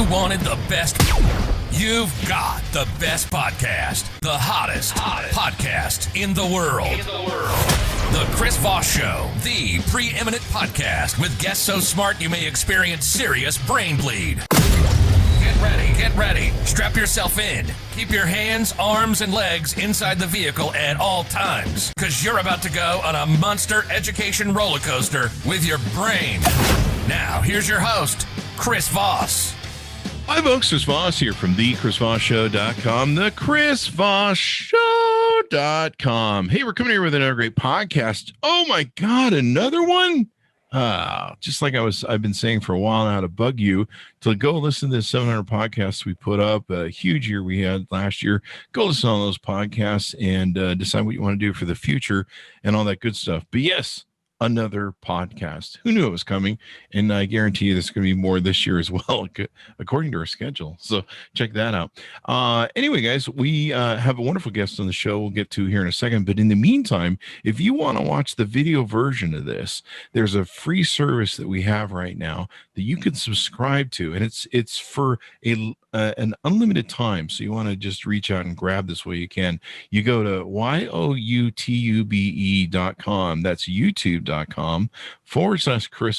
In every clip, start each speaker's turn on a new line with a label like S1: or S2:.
S1: You wanted the best. You've got the best podcast. The hottest podcast in the world. The Chris Voss Show, the preeminent podcast with guests so smart you may experience serious brain bleed. Get ready. Strap yourself in. Keep your hands, arms, and legs inside the vehicle at all times, because you're about to go on a monster education roller coaster with your brain. Now, here's your host, Chris Voss.
S2: Hi, folks. Chris Voss here from thechrisvossshow.com, thechrisvossshow.com. Hey, we're coming here with another great podcast. Oh, my God, another one? Just like I've been saying for a while now to bug you to go listen to the 700 podcasts we put up. A huge year we had last year. Go listen to all those podcasts and decide what you want to do for the future and all that good stuff. But yes, another podcast. Who knew it was coming? And I guarantee you there's going to be more this year as well, according to our schedule. So check that out. Anyway, guys, we have a wonderful guest on the show we'll get to here in a second. But in the meantime, if you want to watch the video version of this, there's a free service that we have right now that you can subscribe to. And it's for an unlimited time. So you want to just reach out and grab this while you can. You go to youtube.com. That's youtube.com/Chris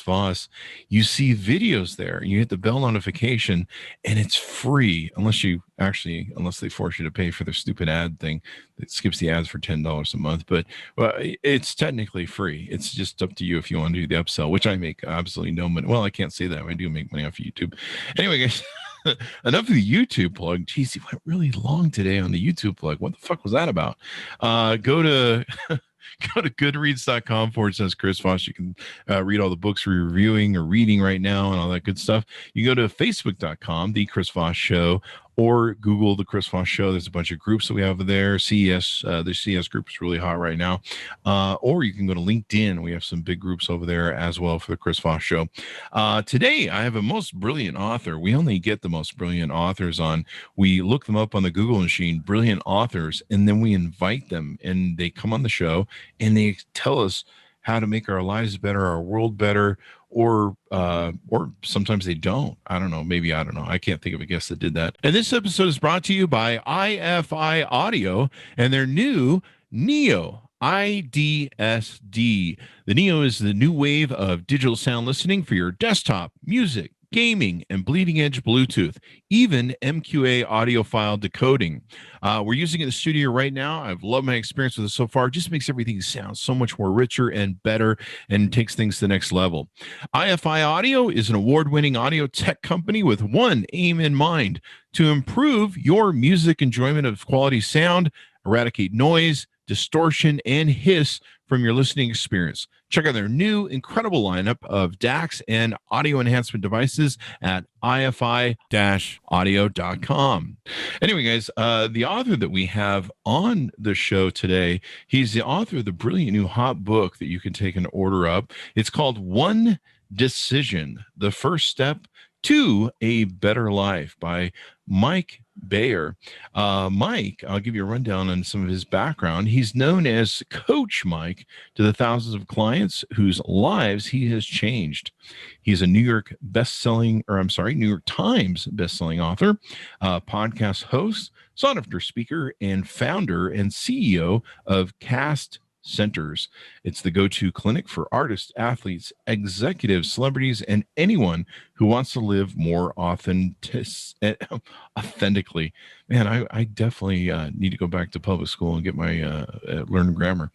S2: Voss. You see videos there. You hit the bell notification and it's free unless they force you to pay for their stupid ad thing that skips the ads for $10 a month. But it's technically free. It's just up to you if you want to do the upsell, which I make absolutely no money. Well, I can't say that. I do make money off of YouTube. Anyway, guys, enough of the YouTube plug. Geez, you went really long today on the YouTube plug. What the fuck was that about? Go to goodreads.com/Chris Voss. You can read all the books we're reviewing or reading right now and all that good stuff. You go to facebook.com, The Chris Voss Show, or Google The Chris Voss Show. There's a bunch of groups that we have there. CES, the CES group is really hot right now. Or you can go to LinkedIn. We have some big groups over there as well for The Chris Voss Show. Today, I have a most brilliant author. We only get the most brilliant authors on. We look them up on the Google machine, brilliant authors, and then we invite them, and they come on the show, and they tell us how to make our lives better, our world better, or sometimes they don't. I don't know. Maybe, I don't know. I can't think of a guest that did that. And this episode is brought to you by IFI Audio and their new Neo IDSD. The Neo is the new wave of digital sound listening for your desktop, music, gaming, and bleeding edge Bluetooth, even MQA audiophile decoding. We're using it in the studio right now. I've loved my experience with it so far. It just makes everything sound so much more richer and better and takes things to the next level. IFI Audio is an award-winning audio tech company with one aim in mind: to improve your music enjoyment of quality sound, eradicate noise, distortion, and hiss from your listening experience. Check out their new incredible lineup of DACs and audio enhancement devices at ifi-audio.com. Anyway, guys, the author that we have on the show today, he's the author of the brilliant new hot book that you can take and order up. It's called One Decision: The First Step to a Better Life by Mike Bayer. Mike, I'll give you a rundown on some of his background. He's known as Coach Mike to the thousands of clients whose lives he has changed. He's a New York Times bestselling author, podcast host, sought-after speaker, and founder and CEO of Cast Centers. It's the go-to clinic for artists, athletes, executives, celebrities, and anyone who wants to live more authentically. Man, I definitely need to go back to public school and get my learn grammar.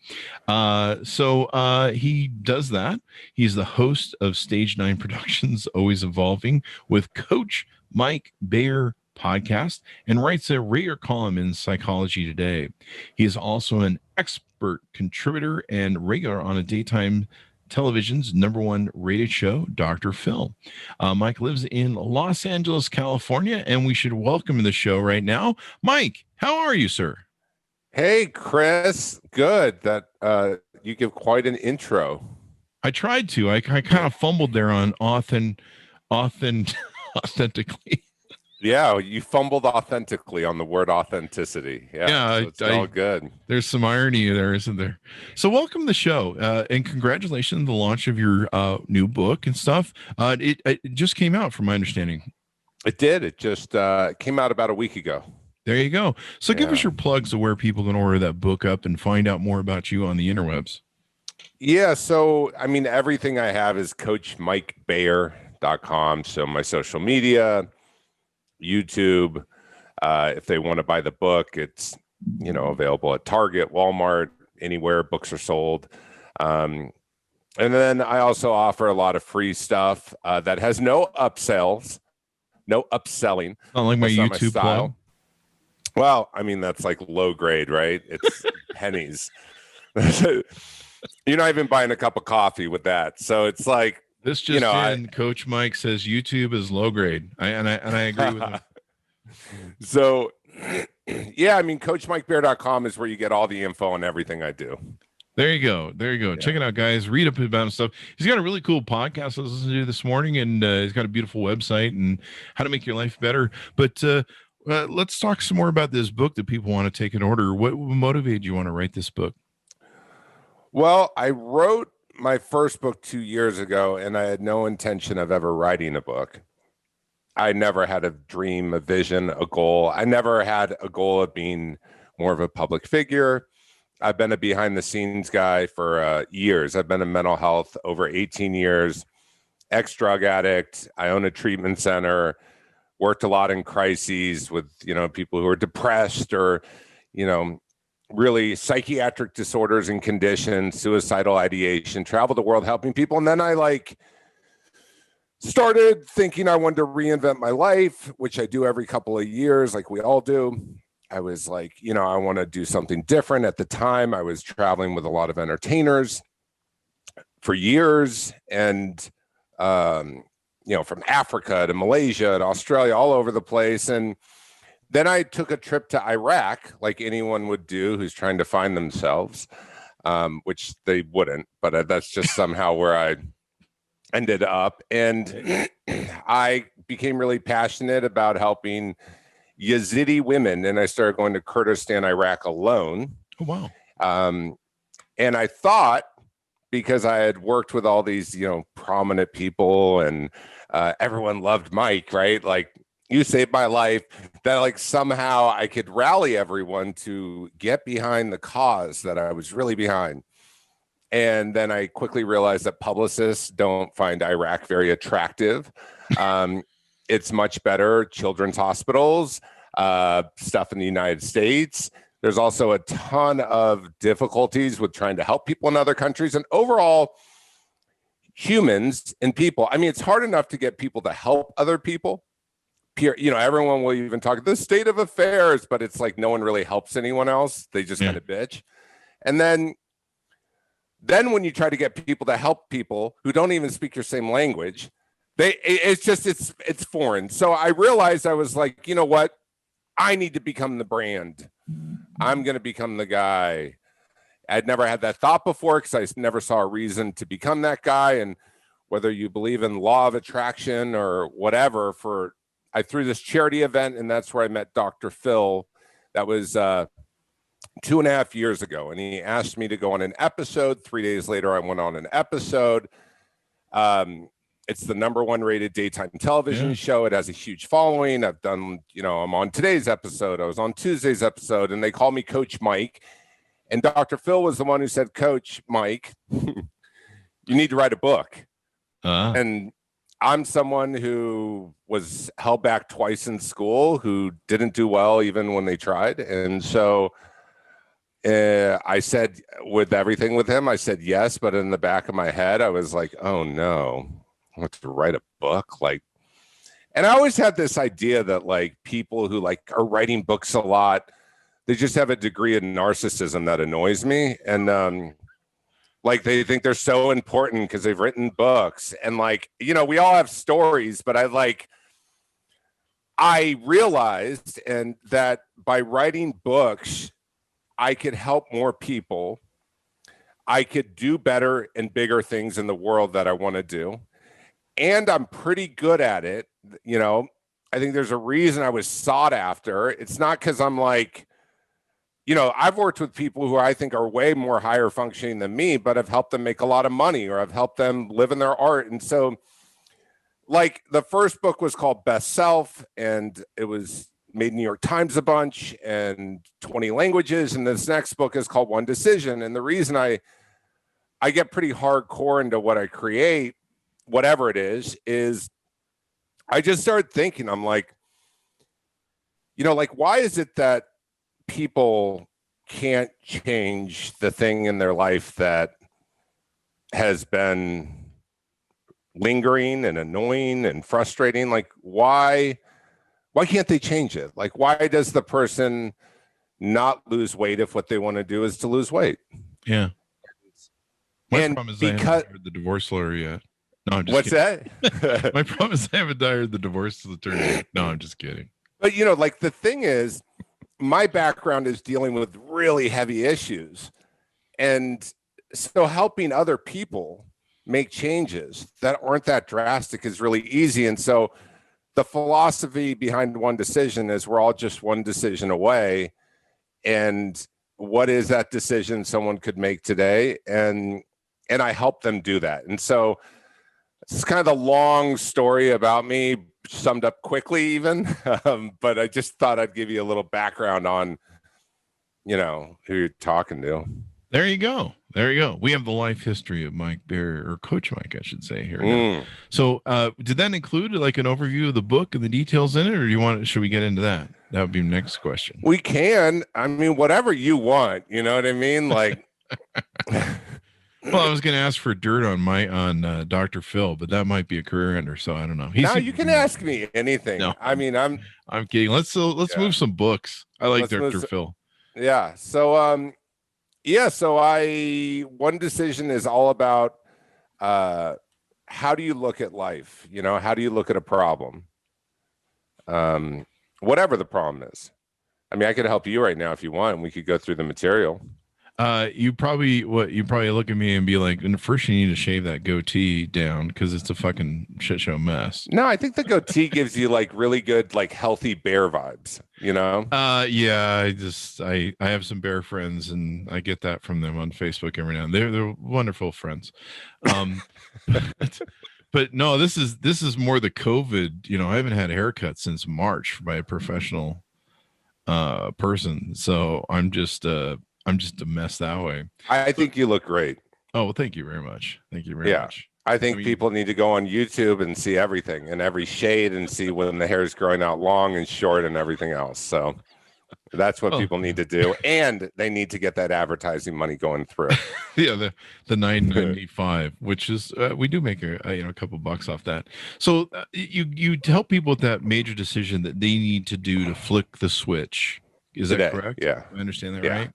S2: So he does that. He's the host of Stage 9 Productions, Always Evolving with Coach Mike Bayer podcast, and writes a regular column in Psychology Today. He is also an expert contributor and regular on a daytime television's #1 rated show, Dr. Phil. Mike lives in Los Angeles, California, and we should welcome to the show right now. Mike, how are you, sir?
S3: Hey, Chris. Good. That you give quite an intro.
S2: I tried to. I kind of fumbled there on authentically.
S3: Yeah, you fumbled authentically on the word authenticity. Yeah, so it's all good.
S2: There's some irony there, isn't there? So welcome to the show, and congratulations on the launch of your new book and stuff. It just came out, from my understanding.
S3: It did. It just came out about a week ago.
S2: There you go. So give us your plugs of where people can order that book up and find out more about you on the interwebs.
S3: Yeah. So, I mean, everything I have is coachmikebayer.com. So my social media, YouTube, if they want to buy the book, it's, available at Target, Walmart, anywhere books are sold. And then I also offer a lot of free stuff that has no upselling.
S2: Not like my YouTube plug.
S3: Well, I mean, that's like low grade, right? It's pennies. You're not even buying a cup of coffee with that. So it's like
S2: this just Coach Mike says YouTube is low grade. I agree with him.
S3: So yeah, I mean, coachmikebayer.com is where you get all the info on everything I do.
S2: There you go. Yeah. Check it out, guys. Read up about him stuff. He's got a really cool podcast I was listening to this morning, and he's got a beautiful website and how to make your life better. But let's talk some more about this book that people want to take in order. What motivated you want to write this book?
S3: Well, I wrote my first book 2 years ago, and I had no intention of ever writing a book. I never had a dream, a vision, a goal. I never had a goal of being more of a public figure. I've been a behind the scenes guy for years. I've been in mental health over 18 years, ex-drug addict. I own a treatment center, worked a lot in crises with, people who are depressed or, really psychiatric disorders and conditions, suicidal ideation, traveled the world helping people. And then I started thinking I wanted to reinvent my life, which I do every couple of years, like we all do. I was like, I want to do something different. At the time, I was traveling with a lot of entertainers for years, and from Africa to Malaysia to Australia, all over the place. And then I took a trip to Iraq, like anyone would do who's trying to find themselves, which they wouldn't, but that's just somehow where I ended up. And I became really passionate about helping Yazidi women, and I started going to Kurdistan, Iraq alone.
S2: Oh, wow.
S3: And I thought, because I had worked with all these, prominent people, and everyone loved Mike, right? Like, you saved my life, that somehow I could rally everyone to get behind the cause that I was really behind. And then I quickly realized that publicists don't find Iraq very attractive. It's much better children's hospitals, stuff in the United States. There's also a ton of difficulties with trying to help people in other countries. And overall, humans and people, I mean, it's hard enough to get people to help other people. Everyone will even talk the state of affairs, but it's like no one really helps anyone else. They just kind of bitch. And then when you try to get people to help people who don't even speak your same language, it's foreign. So I realized, I was like, you know what? I need to become the brand. I'm going to become the guy. I'd never had that thought before because I never saw a reason to become that guy. And whether you believe in law of attraction or whatever, I threw this charity event, and that's where I met Dr. Phil. That was 2.5 years ago. And he asked me to go on an episode. 3 days later, I went on an episode. It's the #1 rated daytime television show. It has a huge following. I've done, I'm on today's episode. I was on Tuesday's episode, and they call me Coach Mike. And Dr. Phil was the one who said, Coach Mike, you need to write a book. And I'm someone who was held back twice in school, who didn't do well even when they tried. And so I said, with everything with him, I said yes. But in the back of my head, I was like, oh no, I want to write a book. And I always had this idea that people who are writing books a lot, they just have a degree of narcissism that annoys me. And they think they're so important because they've written books. And we all have stories, but I realized that by writing books, I could help more people. I could do better and bigger things in the world that I want to do. And I'm pretty good at it. I think there's a reason I was sought after. It's not because I'm I've worked with people who I think are way more higher functioning than me, but I've helped them make a lot of money, or I've helped them live in their art. And so like the first book was called Best Self, and it was made New York Times a bunch and 20 languages. And this next book is called One Decision. And the reason I get pretty hardcore into what I create, whatever it is I just started thinking, I'm like, like, why is it that people can't change the thing in their life that has been lingering and annoying and frustrating? Like, why can't they change it? Like, why does the person not lose weight if what they want to do is to lose weight?
S2: Yeah. My problem is I haven't hired the divorce lawyer yet. No, I'm just
S3: What's
S2: kidding.
S3: that?
S2: My problem is I haven't hired the divorce attorney. No, I'm just kidding.
S3: But, like the thing is, my background is dealing with really heavy issues. And so helping other people make changes that aren't that drastic is really easy. And so the philosophy behind One Decision is we're all just one decision away. And what is that decision someone could make today? And I help them do that. And so it's kind of the long story about me, summed up quickly even. But I just thought I'd give you a little background on, who you're talking to.
S2: There you go. We have the life history of Mike Bear, or Coach Mike, I should say here. So did that include like an overview of the book and the details in it, or should we get into that? That would be the next question.
S3: We can. I mean, whatever you want. You know what I mean? Like,
S2: well, I was going to ask for dirt on Dr. Phil, but that might be a career ender. So I don't know.
S3: Now you can ask me anything. No, I mean, I'm
S2: kidding. Let's move some books. I like Dr. Phil.
S3: Yeah. So, One Decision is all about how do you look at life? How do you look at a problem? Whatever the problem is. I mean, I could help you right now if you want, and we could go through the material.
S2: You probably look at me and be like, first you need to shave that goatee down because it's a fucking shit show mess.
S3: No, I think the goatee gives you like really good, like healthy bear vibes,
S2: Yeah, I have some bear friends and I get that from them on Facebook every now and then. They're wonderful friends. But no, this is more the COVID, I haven't had a haircut since March by a professional person. So I'm just a mess that way.
S3: I think you look great.
S2: Oh, well, thank you very much. Much.
S3: I think people need to go on YouTube and see everything and every shade and see when the hair is growing out long and short and everything else. So that's what people need to do. And they need to get that advertising money going through.
S2: Yeah, the $9.95, which is we do make a couple bucks off that. So you tell people with that major decision that they need to do to flick the switch. Is that correct?
S3: Yeah.
S2: I understand that, right?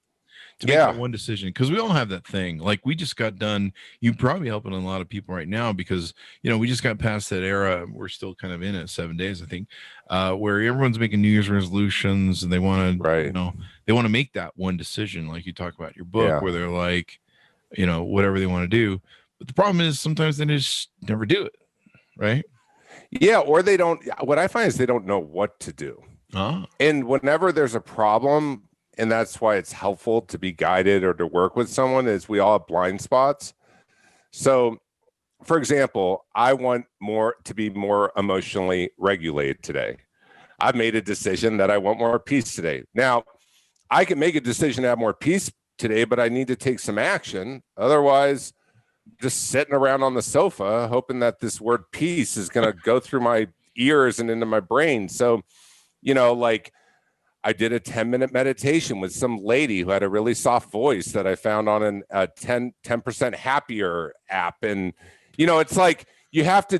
S2: To make that one decision, because we all have that thing. Like we just got done. You probably helping a lot of people right now because we just got past that era. We're still kind of in it 7 days, I think, where everyone's making New Year's resolutions and they want to, they want to make that one decision, like you talk about in your book, where they're like, whatever they want to do. But the problem is sometimes they just never do it, right?
S3: Yeah, or they don't. What I find is they don't know what to do. And whenever there's a problem. And that's why it's helpful to be guided or to work with someone is we all have blind spots. So, for example, I want to be more emotionally regulated today. I've made a decision that I want more peace today. Now, I can make a decision to have more peace today, but I need to take some action. Otherwise, just sitting around on the sofa, hoping that this word peace is going to go through my ears and into my brain. So, like, I did a 10-minute meditation with some lady who had a really soft voice that I found on a 10% Happier app. And, it's like you have to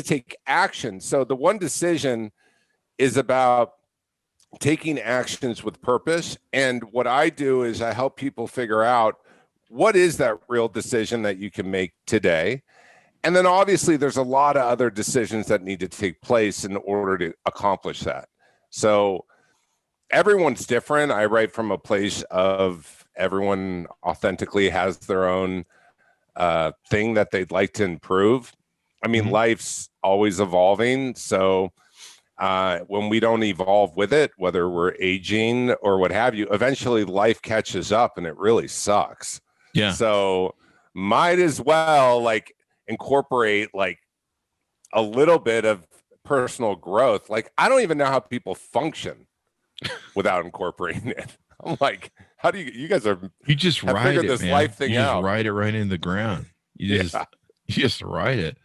S3: take action. So the One Decision is about taking actions with purpose. And what I do is I help people figure out what is that real decision that you can make today. And then obviously there's a lot of other decisions that need to take place in order to accomplish that. So everyone's different. I write from a place of everyone authentically has their own thing that they'd like to improve. I mean, life's always evolving. So when we don't evolve with it, whether we're aging or what have you, eventually life catches up and it really sucks. Yeah. So might as well incorporate a little bit of personal growth. Like, I don't even know how people function without incorporating it. I'm like, how do you guys
S2: you just ride it,
S3: this
S2: man.
S3: life thing
S2: you just
S3: out.
S2: ride it right into the ground. You just ride it.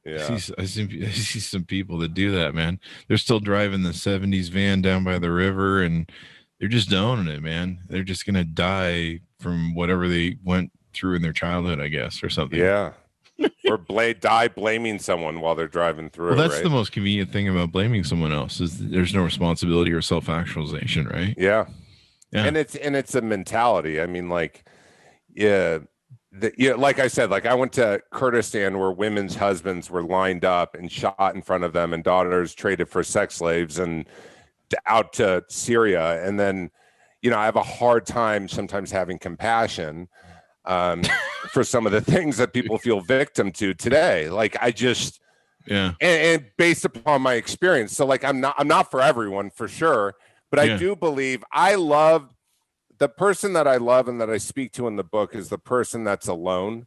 S3: Yeah.
S2: I see some people that do that, man. They're still driving the 70s van down by the river, and they're just owning it, man. They're just going to die from whatever they went through in their childhood, I guess, or something.
S3: Yeah. Or die blaming someone while they're driving through.
S2: Well, that's
S3: right?
S2: the most convenient thing about blaming someone else is there's no responsibility or self-actualization, right?
S3: Yeah.
S2: Yeah.
S3: And it's a mentality. I mean, like, like I said, like I went to Kurdistan where women's husbands were lined up and shot in front of them, and daughters traded for sex slaves and out to Syria. And then, I have a hard time sometimes having compassion for some of the things that people feel victim to today. Like, I just, and based upon my experience. So like, I'm not for everyone, for sure. But I do believe the person that I love and that I speak to in the book is the person that's alone,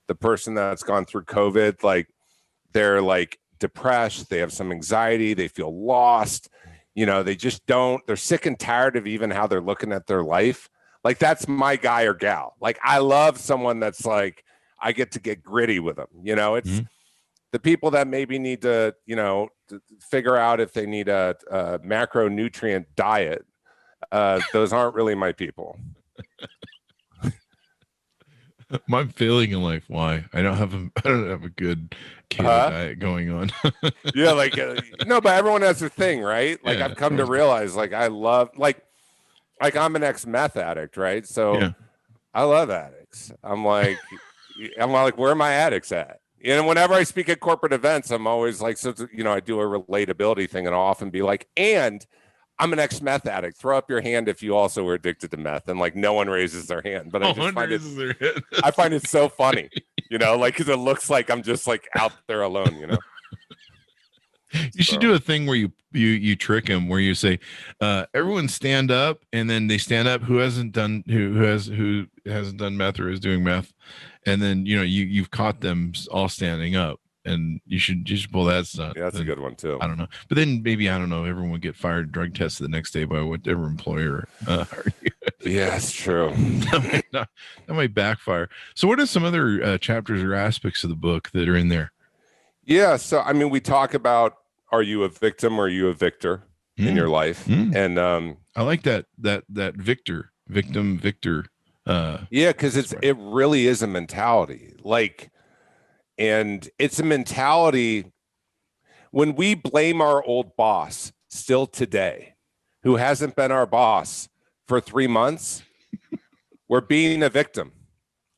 S3: the person that's gone through COVID. Like, they're like depressed, they have some anxiety, they feel lost, they just they're sick and tired of even how they're looking at their life. Like, that's my guy or gal. Like, I love someone that's like, I get to get gritty with them. It's the people that maybe need to, to figure out if they need a macronutrient diet. Those aren't really my people.
S2: I'm failing in life. Why? I don't have a good keto diet going on.
S3: Yeah, like no, but everyone has their thing, right? Like, I've come to realize, like, I love, like I'm an ex-meth addict, right? So I love addicts. I'm like, where are my addicts at? Whenever I speak at corporate events, I'm always like, so I do a relatability thing, and I'll often be like, and I'm an ex-meth addict. Throw up your hand if you also were addicted to meth. And like, no one raises their hand, but I find it so funny, like, cause it looks like I'm just like out there alone,
S2: You should do a thing where you trick them, where you say, everyone stand up, and then they stand up who hasn't done meth or is doing meth. And then, you've caught them all standing up. And you should pull that stuff.
S3: Yeah, that's a good one too.
S2: I don't know, but then maybe, I don't know, everyone would get fired, drug tested the next day by whatever employer.
S3: Yeah, it's true.
S2: that might backfire. So, what are some other chapters or aspects of the book that are in there?
S3: Yeah, so I mean, we talk about, are you a victim or are you a victor in your life? And
S2: I like that victim victor.
S3: Yeah, because it really is a mentality. Like. And it's a mentality when we blame our old boss still today, who hasn't been our boss for 3 months, we're being a victim.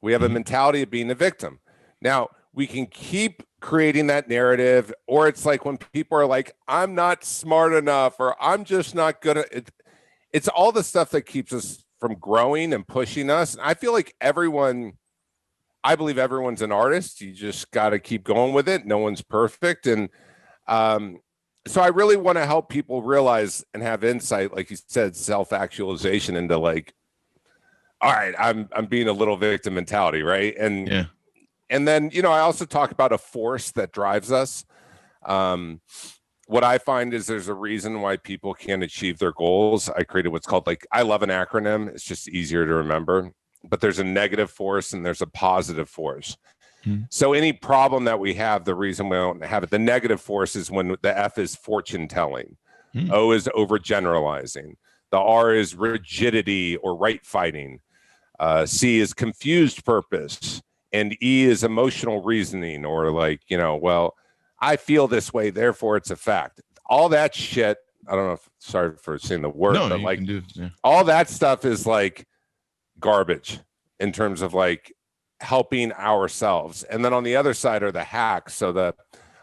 S3: We have a mentality of being a victim. Now, we can keep creating that narrative, or it's like when people are like, I'm not smart enough, or I'm just not good at it. It's all the stuff that keeps us from growing and pushing us. And I feel like I believe everyone's an artist. You just got to keep going with it. No one's perfect. And so I really want to help people realize and have insight, like you said, self-actualization into like, all right, I'm being a little victim mentality, right? And then, I also talk about a force that drives us. What I find is there's a reason why people can't achieve their goals. I created what's called, like, I love an acronym. It's just easier to remember. But there's a negative force and there's a positive force. So any problem that we have, the reason we don't have it, the negative force is when the F is fortune telling, O is overgeneralizing, the R is rigidity or right fighting, C is confused purpose, and E is emotional reasoning, or like, well, I feel this way, therefore it's a fact. All that shit, I don't know if, sorry for saying the word, but like all that stuff is like garbage in terms of like helping ourselves. And then on the other side are the hacks. So the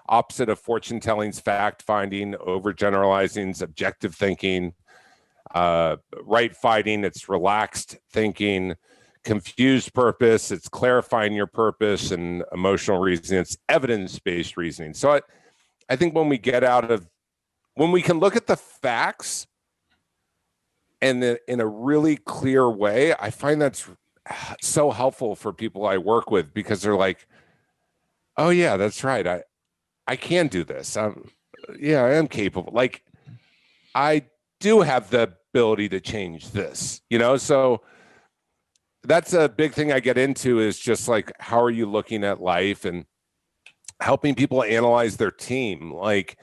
S3: opposite of fortune telling's fact finding, overgeneralizing, objective thinking, right fighting, it's relaxed thinking, confused purpose, it's clarifying your purpose, and emotional reasoning, it's evidence-based reasoning. So I think when we can look at the facts and in a really clear way, I find that's so helpful for people I work with, because they're like, oh yeah, that's right. I can do this. Yeah, I am capable. Like, I do have the ability to change this, so that's a big thing I get into, is just like, how are you looking at life and helping people analyze their team? Like,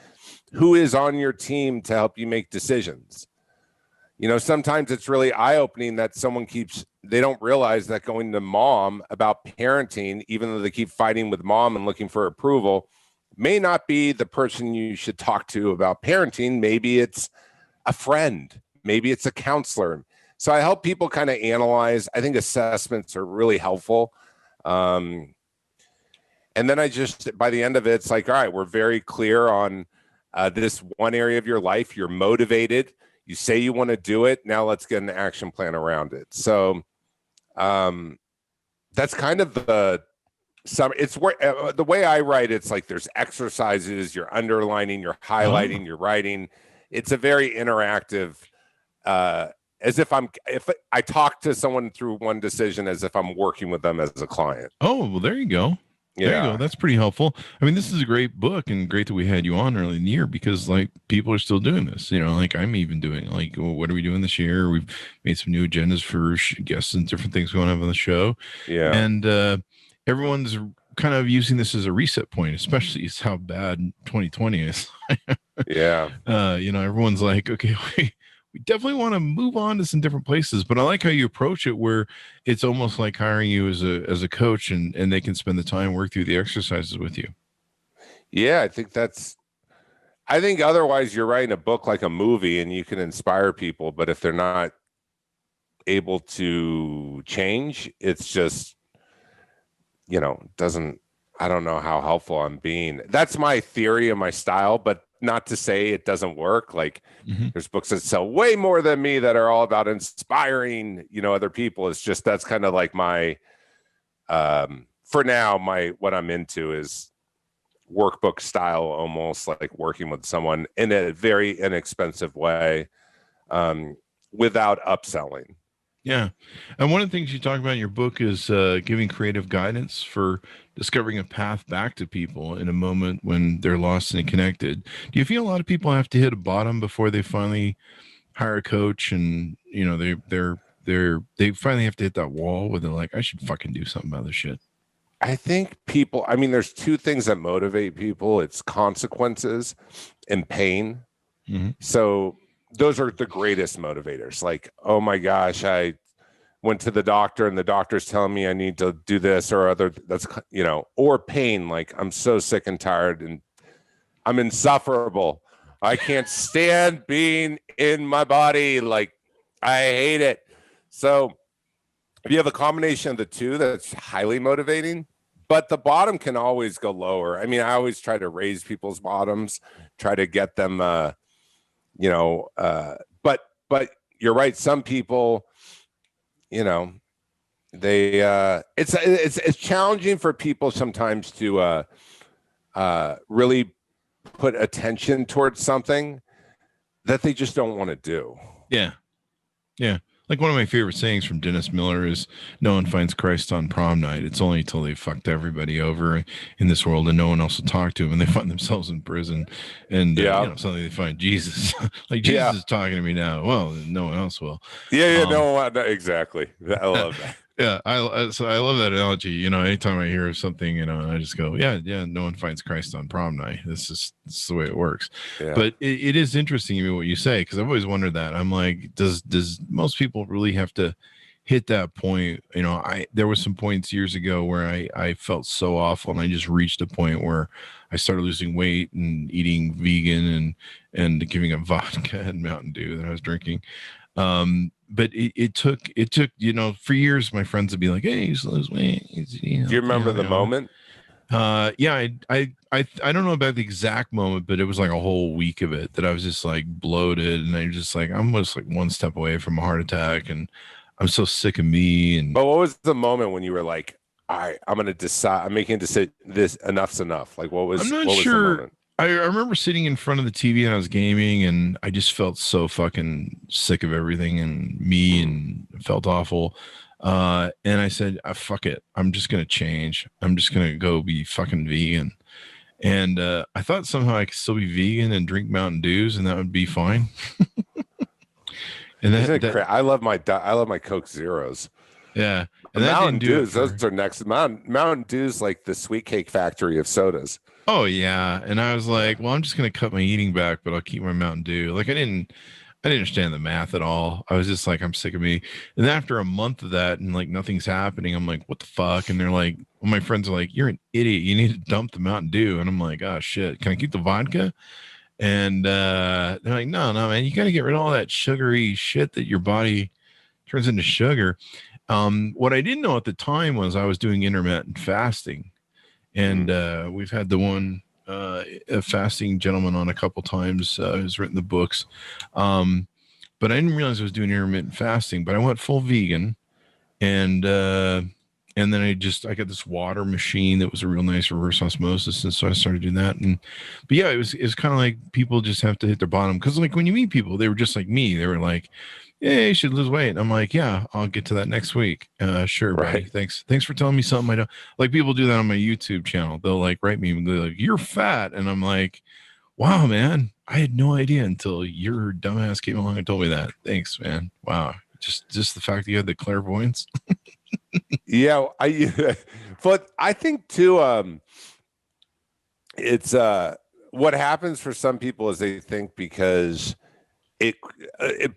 S3: who is on your team to help you make decisions? Sometimes it's really eye-opening that they don't realize that going to mom about parenting, even though they keep fighting with mom and looking for approval, may not be the person you should talk to about parenting. Maybe it's a friend, maybe it's a counselor. So I help people kind of analyze. I think assessments are really helpful. And then by the end of it, it's like, all right, we're very clear on this one area of your life. You're motivated. You say you want to do it. Now let's get an action plan around it. So that's kind of it's where the way I write, it's like there's exercises, you're underlining, you're highlighting, you're writing. It's a very interactive, as if I talk to someone through one decision as if I'm working with them as a client.
S2: Oh, well, there you go. There you go. That's pretty helpful. I mean, this is a great book, and great that we had you on early in the year, because like people are still doing this, like I'm even doing, like, well, what are we doing this year? We've made some new agendas for guests and different things going on the show.
S3: Yeah.
S2: And everyone's kind of using this as a reset point, especially is how bad 2020 is.
S3: Yeah.
S2: Everyone's like, okay, we definitely want to move on to some different places, but I like how you approach it, where it's almost like hiring you as a coach, and they can spend the time, work through the exercises with you.
S3: Yeah. I think otherwise you're writing a book like a movie and you can inspire people, but if they're not able to change, it's just, I don't know how helpful I'm being. That's my theory and my style, but not to say it doesn't work. Like, there's books that sell way more than me that are all about inspiring, other people. It's just, that's kind of like my, for now, what I'm into is workbook style, almost like working with someone in a very inexpensive way, without upselling.
S2: Yeah. And one of the things you talk about in your book is giving creative guidance for discovering a path back to people in a moment when they're lost and connected. Do you feel a lot of people have to hit a bottom before they finally hire a coach, and they finally have to hit that wall where they're like, I should fucking do something about this shit?
S3: I think there's two things that motivate people. It's consequences and pain.
S2: Mm-hmm.
S3: So those are the greatest motivators. Like, oh my gosh, I went to the doctor and the doctor's telling me I need to do this or other. That's, or pain. Like, I'm so sick and tired and I'm insufferable. I can't stand being in my body. Like, I hate it. So if you have a combination of the two, that's highly motivating, but the bottom can always go lower. I mean, I always try to raise people's bottoms, try to get them, but you're right. Some people, it's challenging for people sometimes to really put attention towards something that they just don't want to do.
S2: Yeah. Yeah. Like one of my favorite sayings from Dennis Miller is, no one finds Christ on prom night. It's only until they fucked everybody over in this world and no one else will talk to them, and they find themselves in prison, and suddenly they find Jesus. Like, Jesus is talking to me now. Well, no one else will.
S3: No, exactly. I love that.
S2: So I love that analogy. Anytime I hear of something, I just go, no one finds Christ on prom night. This is the way it works. Yeah. But it is interesting to me what you say, because I've always wondered that. I'm like, does most people really have to hit that point? There was some points years ago where I felt so awful, and I just reached a point where I started losing weight and eating vegan and giving up vodka and Mountain Dew that I was drinking. But it took, for years, my friends would be like, hey, you should lose weight.
S3: Do you remember the moment?
S2: I don't know about the exact moment, but it was like a whole week of it that I was just like bloated, and I'm just like one step away from a heart attack, and I'm so sick of me. And
S3: but what was the moment when you were like, all right, I'm going to decide, I'm making a decision, this enough's enough? Like, what was the moment?
S2: I remember sitting in front of the TV and I was gaming, and I just felt so fucking sick of everything and me, and felt awful. And I said, fuck it. I'm just going to change. I'm just going to go be fucking vegan. And I thought somehow I could still be vegan and drink Mountain Dews, and that would be fine. And
S3: I love my Coke Zeros.
S2: Yeah, and
S3: Mountain Dews, those are next. Mountain Dews, like the sweet cake factory of sodas.
S2: Oh yeah, and I was like, well, I'm just gonna cut my eating back, but I'll keep my Mountain Dew. Like I didn't understand the math at all. I was just like, I'm sick of me. And then after a month of that, and like nothing's happening, I'm like, what the fuck? And they're like, well, my friends are like, you're an idiot. You need to dump the Mountain Dew. And I'm like, oh shit, can I keep the vodka? And they're like, no, man, you got to get rid of all that sugary shit that your body turns into sugar. What I didn't know at the time was I was doing intermittent fasting, and we've had the one a fasting gentleman on a couple times who's written the books, but I didn't realize I was doing intermittent fasting. But I went full vegan, and then I got this water machine that was a real nice reverse osmosis. And so I started doing that. But yeah, it was kind of like people just have to hit their bottom. Cause like when you meet people, they were just like me. They were like, yeah, you should lose weight. And I'm like, yeah, I'll get to that next week. Sure. Right. Buddy. Thanks for telling me something I don't like. People do that on my YouTube channel. They'll like write me and go like, you're fat. And I'm like, wow, man, I had no idea until your dumbass came along and told me that. Thanks, man. Wow. Just the fact that you had the clairvoyance.
S3: Yeah, but I think too, it's what happens for some people is they think because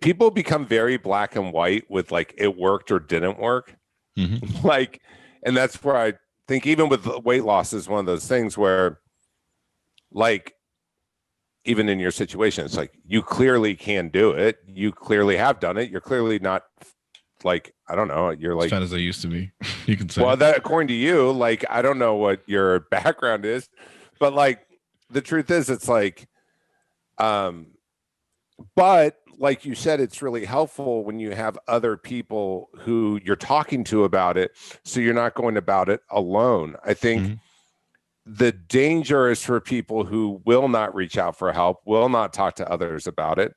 S3: people become very black and white with like it worked or didn't work. Mm-hmm. Like, and that's where I think even with weight loss is one of those things where, like, even in your situation, it's like you clearly can do it. You clearly have done it. You're clearly not. Like, I don't know, you're like
S2: as fat as I used to be. You can say.
S3: Well, that according to you, like, I don't know what your background is, but like the truth is it's like, but like you said, it's really helpful when you have other people who you're talking to about it. So you're not going about it alone. I think the danger is for people who will not reach out for help, will not talk to others about it.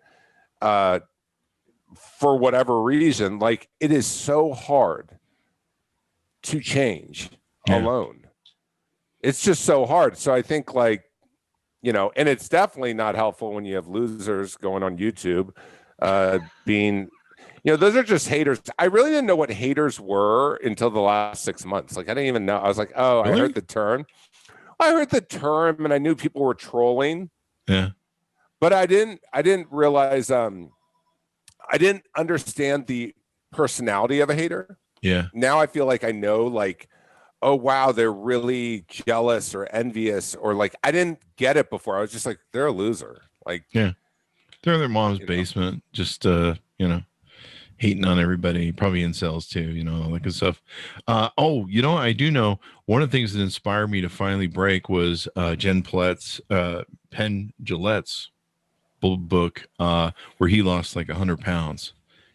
S3: For whatever reason, like it is so hard to change alone. It's just so hard. So I think like, you know, and it's definitely not helpful when you have losers going on YouTube, being, you know, those are just haters. I really didn't know what haters were until the last 6 months. Like I didn't even know. I was like, oh, really? I heard the term and I knew people were trolling.
S2: Yeah.
S3: But I didn't realize, I didn't understand the personality of a hater.
S2: Yeah.
S3: Now I feel like I know, like, oh, wow, they're really jealous or envious, or like, I didn't get it before. I was just like, they're a loser. Like,
S2: yeah, they're in their mom's basement, just, you know, hating on everybody, probably incels too, you know, all that good stuff. You know, I do know one of the things that inspired me to finally break was Jen Plet's, Penn Jillette's book where he lost like 100 pounds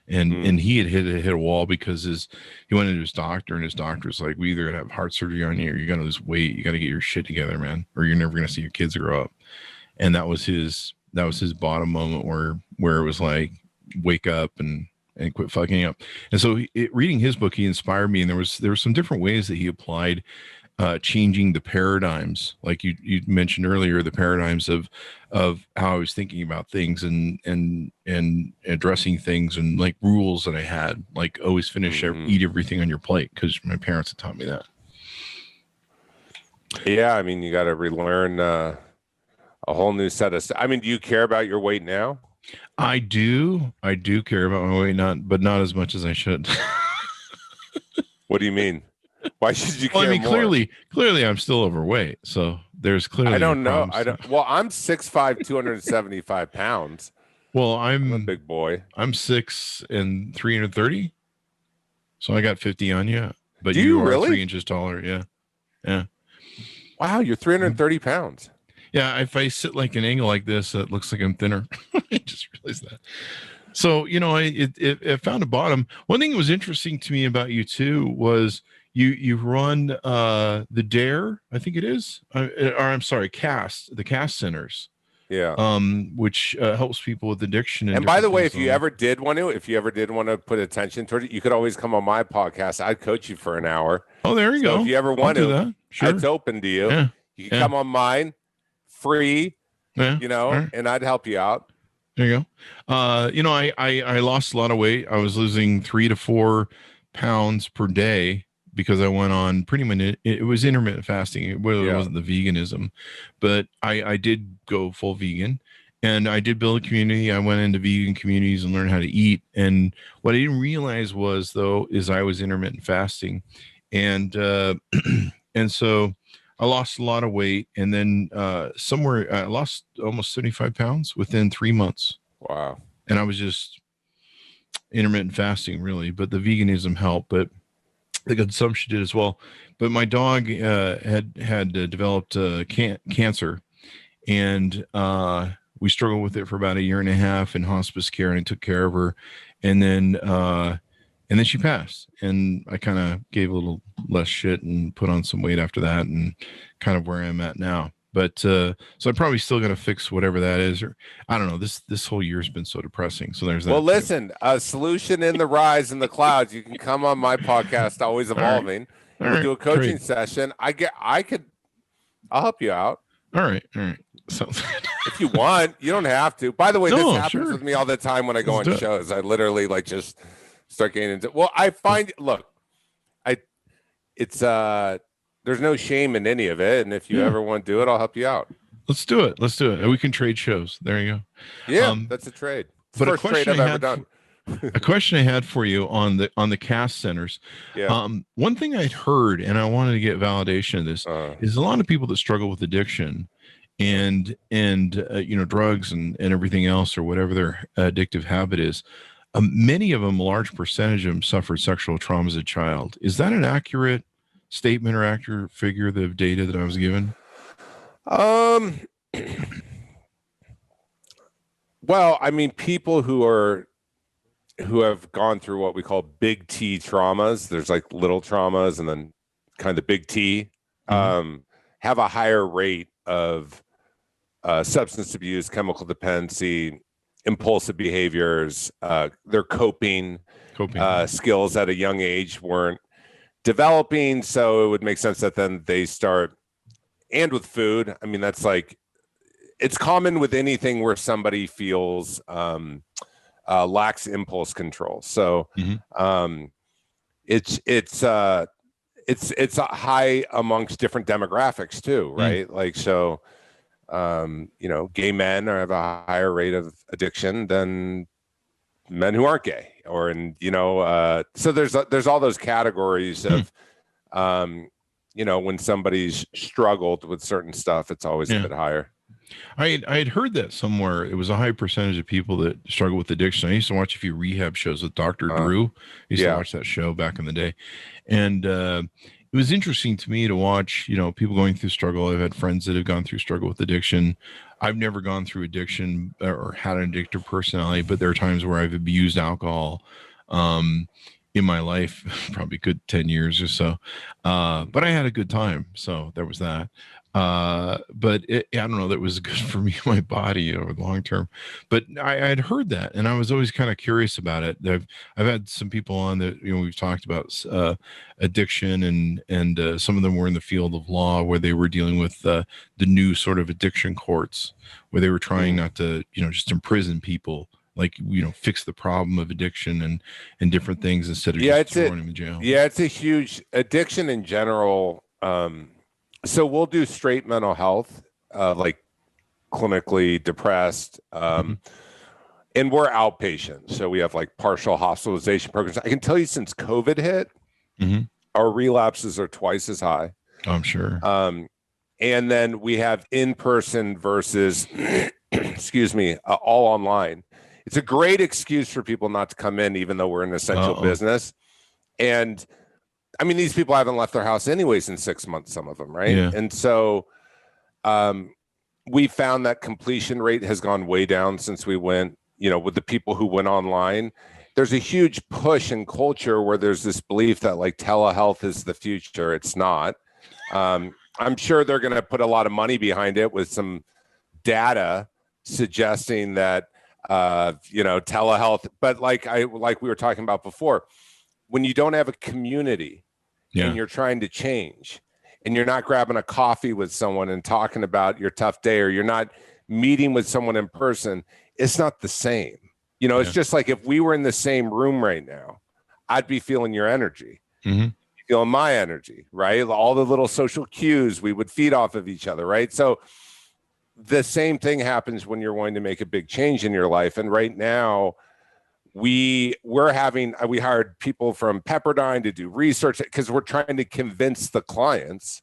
S2: and he had hit a wall because he went into his doctor and his doctor's like, we either gonna have heart surgery on you or you're gonna lose weight. You got to get your shit together, man, or you're never gonna see your kids grow up. And that was his bottom moment where it was like, wake up and quit fucking up. And so reading his book, he inspired me, and there were some different ways that he applied changing the paradigms, like you mentioned earlier, the paradigms of how I was thinking about things and addressing things, and like rules that I had, like always eat everything on your plate, because my parents had taught me that.
S3: Yeah, I mean, you got to relearn a whole new set of. I mean, do you care about your weight now?
S2: I do care about my weight, but not as much as I should.
S3: What do you mean? Why should you care more?
S2: I mean, clearly I'm still overweight. So there's clearly,
S3: I don't know. Well, I'm 6'5", 275 pounds.
S2: Well, I'm
S3: a big boy.
S2: I'm 6 and 330. So I got 50 on you, but
S3: you are
S2: really 3 inches taller. Yeah. Yeah.
S3: Wow. You're 330 pounds.
S2: Yeah. If I sit like an angle like this, it looks like I'm thinner. I just realized that. So, you know, it found a bottom. One thing that was interesting to me about you too was you run the DARE, I think it is, or I'm sorry, the CAST centers.
S3: Yeah.
S2: Which helps people with addiction.
S3: And by the way, if you ever did want to put attention toward it, you could always come on my podcast. I'd coach you for an hour.
S2: Oh, there you go.
S3: If you ever want to,
S2: sure.
S3: it's open to you.
S2: Yeah.
S3: You can come on mine. free,
S2: Yeah. Right.
S3: and I'd help you out.
S2: There you go. I lost a lot of weight. I was losing 3 to 4 pounds per day because I went on pretty much, it was intermittent fasting. It wasn't the veganism, but I did go full vegan, and I did build a community. I went into vegan communities and learned how to eat. And what I didn't realize is I was intermittent fasting. And, and so I lost a lot of weight, and then I lost almost 75 pounds within 3 months.
S3: Wow.
S2: And I was just intermittent fasting, really, but the veganism helped, but the consumption did as well. But my dog had developed cancer, and we struggled with it for about 1.5 years in hospice care, and I took care of her. And then she passed, and I kind of gave a little less shit and put on some weight after that, and kind of where I'm at now. But so I'm probably still going to fix whatever that is, or I don't know. This whole year's been so depressing. So there's that.
S3: Well, listen, a solution in the rise in the clouds. You can come on my podcast, Always Evolving.
S2: All
S3: We'll
S2: right.
S3: do a coaching
S2: Great.
S3: session. I'll help you out.
S2: All right. Sounds good.
S3: If you want, you don't have to. By the way, this happens
S2: sure.
S3: with me all the time when I go
S2: Let's do
S3: on
S2: it.
S3: shows. I literally just start getting into. Well, I find there's no shame in any of it, and if you ever want to do it, I'll help you out.
S2: Let's do it. We can trade shows. There you go.
S3: Yeah, that's a trade. It's the first trade I've ever done.
S2: A question I had for you on the CAST centers.
S3: Yeah.
S2: One thing I'd heard, and I wanted to get validation of this, is a lot of people that struggle with addiction and drugs and everything else, or whatever their addictive habit is. Many of them, a large percentage of them, suffered sexual trauma as a child. Is that an accurate statement or accurate figure of the data that I was given?
S3: Well, I mean, people who have gone through what we call big T traumas, there's like little traumas and then kind of big T, have a higher rate of substance abuse, chemical dependency, impulsive behaviors. Their coping skills at a young age weren't developing, so it would make sense that then they start. And with food, I mean, that's it's common with anything where somebody feels lacks impulse control. So it's high amongst different demographics too, right? Like, so gay men have a higher rate of addiction than men who aren't gay, so there's all those categories of when somebody's struggled with certain stuff, it's always a bit higher.
S2: I had heard that somewhere. It was a high percentage of people that struggle with addiction. I used to watch a few rehab shows with Dr. Drew. I used to watch that show back in the day. And it was interesting to me to watch, people going through struggle. I've had friends that have gone through struggle with addiction. I've never gone through addiction or had an addictive personality, but there are times where I've abused alcohol in my life, probably good 10 years or so. But I had a good time. So there was that. But I don't know, that was good for me, my body over the long term. But I had heard that, and I was always kind of curious about it. I've had some people on that, we've talked about addiction, and some of them were in the field of law, where they were dealing with the new sort of addiction courts, where they were trying not to, just imprison people, like, fix the problem of addiction and different things, instead of just throwing them in jail.
S3: Yeah, it's a huge addiction in general. So we'll do straight mental health, like clinically depressed, and we're outpatient. So we have like partial hospitalization programs. I can tell you, since COVID hit, our relapses are twice as high.
S2: I'm sure.
S3: And then we have in-person versus, all online. It's a great excuse for people not to come in, even though we're an essential business. And I mean, these people haven't left their house anyways in 6 months, some of them, right?
S2: Yeah.
S3: And so we found that completion rate has gone way down since we went, with the people who went online. There's a huge push in culture where there's this belief that like telehealth is the future. It's not. I'm sure they're going to put a lot of money behind it with some data suggesting that, telehealth, but like we were talking about before, when you don't have a community and you're trying to change, and you're not grabbing a coffee with someone and talking about your tough day, or you're not meeting with someone in person, it's not the same. You know, it's just like if we were in the same room right now, I'd be feeling your energy, feeling my energy, right? All the little social cues, we would feed off of each other, right? So the same thing happens when you're wanting to make a big change in your life. And right now, we hired people from Pepperdine to do research because we're trying to convince the clients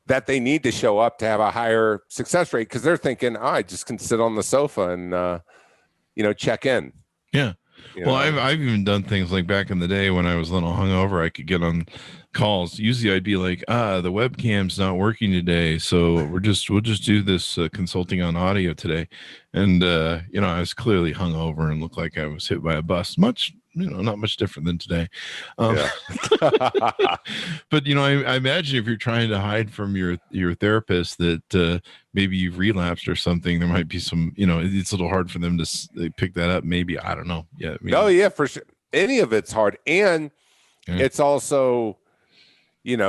S3: that they need to show up to have a higher success rate, because they're thinking, I just can sit on the sofa and check in.
S2: Yeah. Well, I've even done things like back in the day when I was a little hungover, I could get on calls. Usually I'd be like, the webcam's not working today, so we'll just do this consulting on audio today. And I was clearly hungover and looked like I was hit by a bus. Not much different than today. But I imagine if you're trying to hide from your therapist that maybe you've relapsed or something, there might be some, it's a little hard for them to pick that up. Maybe, I don't know. Yeah.
S3: Oh yeah, for sure. Any of it's hard. And it's also,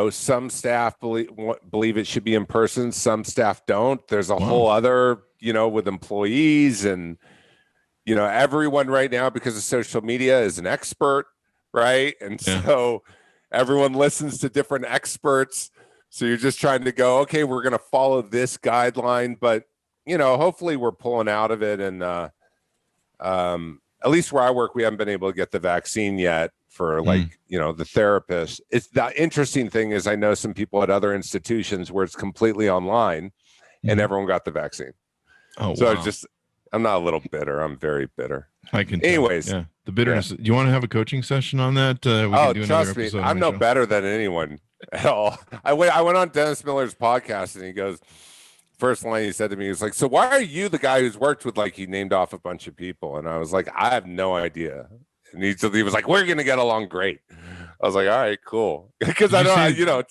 S3: some staff believe it should be in person. Some staff don't. There's a whole other, with employees and, everyone right now, because of social media, is an expert, right? And so everyone listens to different experts. So you're just trying to go, okay, we're going to follow this guideline, but hopefully we're pulling out of it. And at least where I work, we haven't been able to get the vaccine yet for the therapist. It's the interesting thing is I know some people at other institutions where it's completely online and everyone got the vaccine. Oh, so wow. I'm not a little bitter. I'm very bitter.
S2: I can.
S3: Anyways,
S2: the bitterness. Do you want to have a coaching session on that?
S3: Trust me, I'm no better than anyone at all. I went on Dennis Miller's podcast, and he goes, first line he said to me, he was like, "So why are you the guy who's worked with," like, he named off a bunch of people, and I was like, "I have no idea." And he was like, "We're gonna get along great." I was like, "All right, cool," because I know,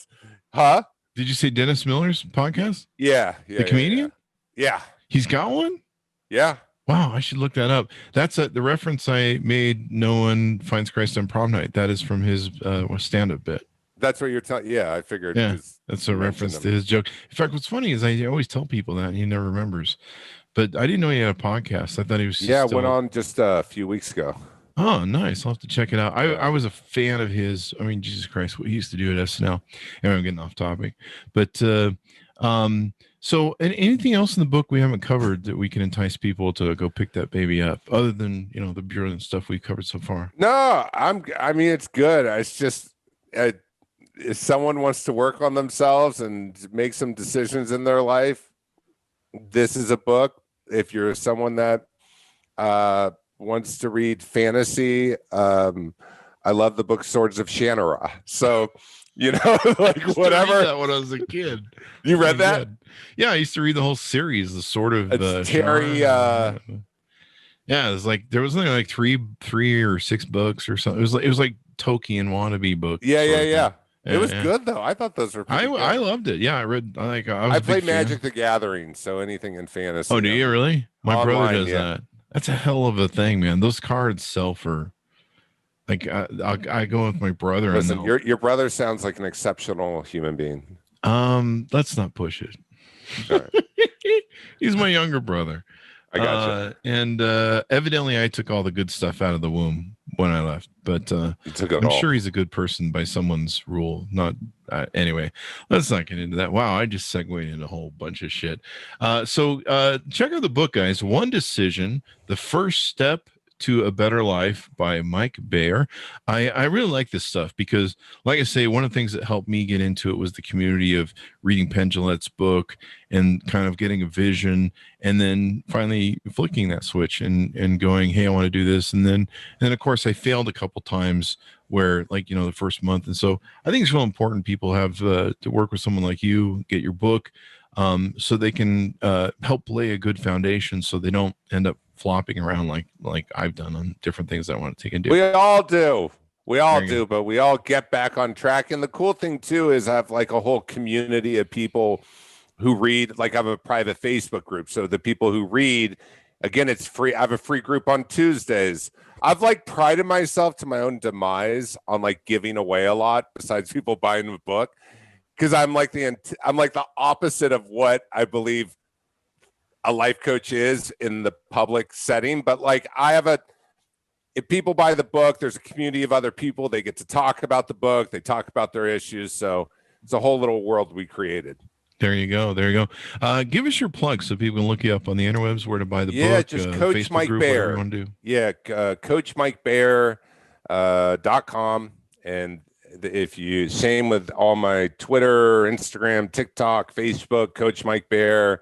S2: Did you say Dennis Miller's podcast?
S3: Yeah,
S2: the comedian.
S3: Yeah,
S2: he's got one.
S3: Yeah.
S2: Wow, I should look that up. That's the reference I made. No one finds Christ on prom night. That is from his stand-up bit.
S3: That's what you're telling. Yeah, I figured.
S2: Yeah, that's a reference to his joke. In fact, what's funny is I always tell people that and he never remembers. But I didn't know he had a podcast. I thought he was.
S3: Went on just a few weeks ago.
S2: Oh, nice. I'll have to check it out. I was a fan of his. I mean, Jesus Christ, what he used to do at SNL. Anyway, I'm getting off topic. But so, and anything else in the book we haven't covered that we can entice people to go pick that baby up, other than the brilliant stuff we've covered so far?
S3: No, I mean, it's good. It's just if someone wants to work on themselves and make some decisions in their life, this is a book. If you're someone that wants to read fantasy, I love the book Swords of Shannara. So, like whatever.
S2: That when I was a kid.
S3: You read that?
S2: Yeah, I used to read the whole series, the Sword of
S3: Terry.
S2: Yeah, it was like there was only like three or six books or something. It was like Tolkien wannabe book.
S3: Yeah. It was good though. I thought those were pretty good.
S2: I loved it. Yeah, I
S3: played Magic the Gathering, so anything in fantasy.
S2: Oh, do you really? My brother does that. That's a hell of a thing, man. Those cards sell for like I go with my brother.
S3: Listen, your brother sounds like an exceptional human being.
S2: Let's not push it.
S3: Right.
S2: He's my younger brother.
S3: I gotcha.
S2: And evidently I took all the good stuff out of the womb when I left, but I'm sure he's a good person by someone's rule. Not anyway, let's not get into that. Wow, I just segued into a whole bunch of shit. So check out the book, guys. One Decision, The First Step to a Better Life by Mike Bayer. I really like this stuff because, like I say, one of the things that helped me get into it was the community of reading Penn Jillette's book and kind of getting a vision, and then finally flicking that switch and going, hey, I want to do this. And then of course I failed a couple times where, like, the first month. And so I think it's real important people have to work with someone like you, get your book, so they can help lay a good foundation so they don't end up flopping around like I've done on different things I want to take and do.
S3: We all do, but we all get back on track. And the cool thing too is I have like a whole community of people who read. Like I have a private Facebook group, so the people who read, again, it's free. I have a free group on Tuesdays. I've like prided myself to my own demise on like giving away a lot besides people buying the book. because I'm like the opposite of what I believe a life coach is in the public setting. But like if people buy the book, there's a community of other people. They get to talk about the book. They talk about their issues. So it's a whole little world we created.
S2: There you go. Give us your plug so people can look you up on the interwebs, where to buy the book.
S3: Yeah, just Coach
S2: Facebook
S3: Mike
S2: group,
S3: Bear.
S2: You want to do.
S3: Yeah, coachmikebear.com. And if you, same with all my Twitter, Instagram, TikTok, Facebook, Coach Mike Bear,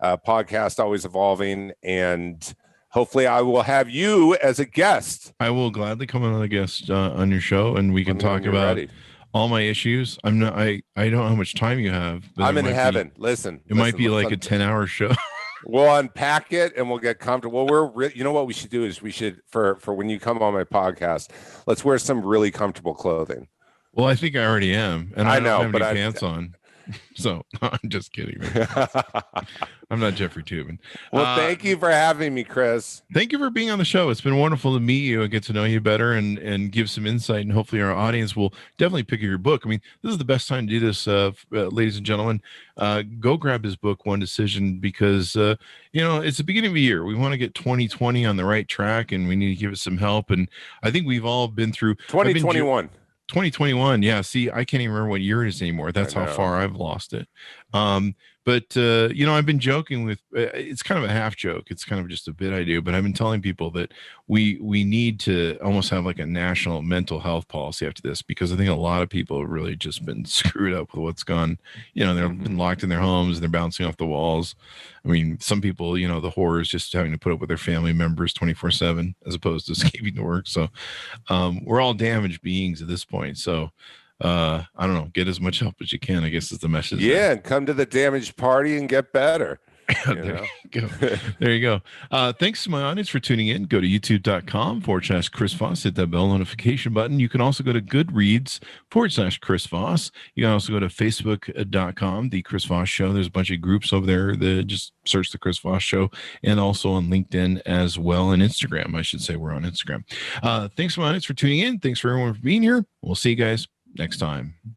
S3: podcast always evolving. And hopefully I will have you as a guest.
S2: I will gladly come on as a guest on your show, and we can talk about all my issues. I don't know how much time you have. But
S3: I'm in heaven. Listen,
S2: might be like a 10-hour show.
S3: We'll unpack it and we'll get comfortable. Well, you know what we should do is for when you come on my podcast, let's wear some really comfortable clothing.
S2: Well, I think I already am, and I don't have any pants on. So I'm just kidding. I'm not Jeffrey Toobin.
S3: Well, thank you for having me, Chris.
S2: Thank you for being on the show. It's been wonderful to meet you and get to know you better and give some insight. And hopefully our audience will definitely pick up your book. I mean, this is the best time to do this, ladies and gentlemen. Go grab his book, One Decision, because, it's the beginning of the year. We want to get 2020 on the right track, and we need to give it some help. And I think we've all been through
S3: 2021.
S2: 2021. Yeah. See, I can't even remember what year it is anymore. That's how far I've lost it. But I've been joking with, it's kind of a half joke. It's kind of just a bit I do, but I've been telling people that we need to almost have like a national mental health policy after this, because I think a lot of people have really just been screwed up with what's gone. They've been locked in their homes and they're bouncing off the walls. I mean, some people, the horror is just having to put up with their family members 24/7 as opposed to escaping to work. So we're all damaged beings at this point. So I don't know, get as much help as you can, I guess is the message.
S3: Yeah, and come to the damaged party and get better.
S2: There you go. Thanks to my audience for tuning in. Go to youtube.com/Chris Voss. Hit that bell notification button. You can also go to Goodreads/Chris Voss. You can also go to Facebook.com, The Chris Voss Show. There's a bunch of groups over there that just search The Chris Voss Show, and also on LinkedIn as well, and Instagram. I should say we're on Instagram. Thanks to my audience for tuning in. Thanks for everyone for being here. We'll see you guys next time.